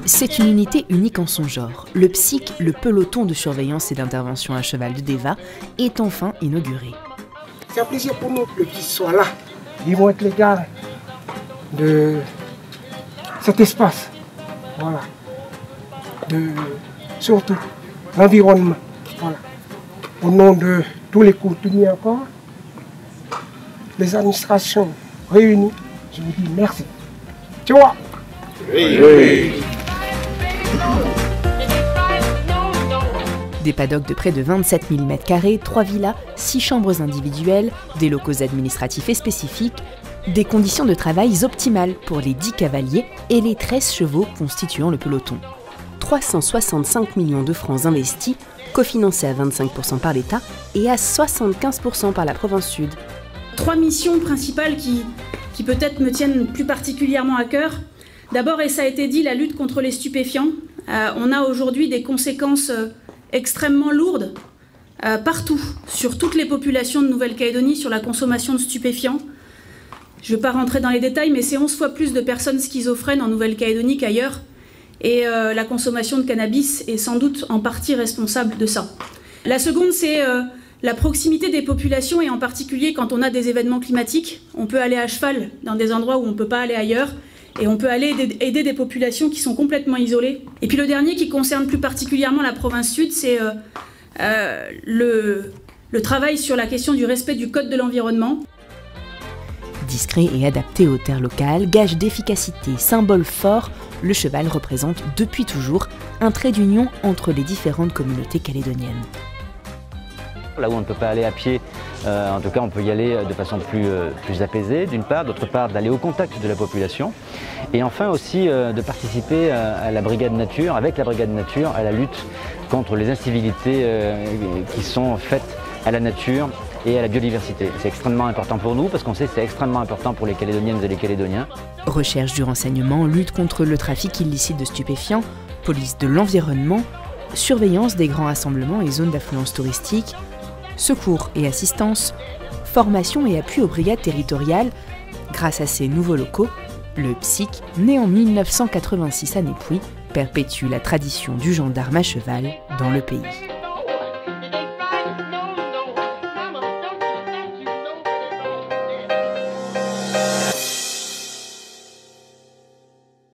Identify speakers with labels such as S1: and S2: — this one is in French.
S1: C'est une unité unique en son genre. Le PSIC, le peloton de surveillance et d'intervention à cheval de Deva, est enfin inauguré.
S2: C'est un plaisir pour nous qu'ils soient là. Ils vont être les gardes de cet espace. Voilà. Surtout l'environnement. Voilà. Au nom de tous les coutumiers encore, les administrations réunies, je vous dis merci. Tu vois? Oui.
S1: Des paddocks de près de 27 000 m², 3 villas, 6 chambres individuelles, des locaux administratifs et spécifiques, des conditions de travail optimales pour les 10 cavaliers et les 13 chevaux constituant le peloton. 365 millions de francs investis, cofinancés à 25% par l'État et à 75% par la province Sud.
S3: 3 missions principales qui peut-être me tiennent plus particulièrement à cœur. D'abord, et ça a été dit, la lutte contre les stupéfiants. On a aujourd'hui des conséquences extrêmement lourdes partout, sur toutes les populations de Nouvelle-Calédonie, sur la consommation de stupéfiants. Je ne vais pas rentrer dans les détails, mais c'est 11 fois plus de personnes schizophrènes en Nouvelle-Calédonie qu'ailleurs. Et la consommation de cannabis est sans doute en partie responsable de ça. La seconde, c'est la proximité des populations, et en particulier quand on a des événements climatiques. On peut aller à cheval dans des endroits où on ne peut pas aller ailleurs. Et on peut aller aider des populations qui sont complètement isolées. Et puis le dernier, qui concerne plus particulièrement la province Sud, c'est le travail sur la question du respect du Code de l'environnement.
S1: Discret et adapté aux terres locales, gage d'efficacité, symbole fort, le cheval représente depuis toujours un trait d'union entre les différentes communautés calédoniennes.
S4: Là où on ne peut pas aller à pied, en tout cas on peut y aller de façon plus apaisée d'une part, d'autre part d'aller au contact de la population et enfin aussi de participer à la brigade nature, avec la brigade nature, à la lutte contre les incivilités qui sont faites à la nature et à la biodiversité. C'est extrêmement important pour nous parce qu'on sait que c'est extrêmement important pour les Calédoniennes et les Calédoniens.
S1: Recherche du renseignement, lutte contre le trafic illicite de stupéfiants, police de l'environnement, surveillance des grands rassemblements et zones d'affluence touristique, secours et assistance, formation et appui aux brigades territoriales. Grâce à ces nouveaux locaux, le PSIC, né en 1986 à Népouy, perpétue la tradition du gendarme à cheval dans le pays.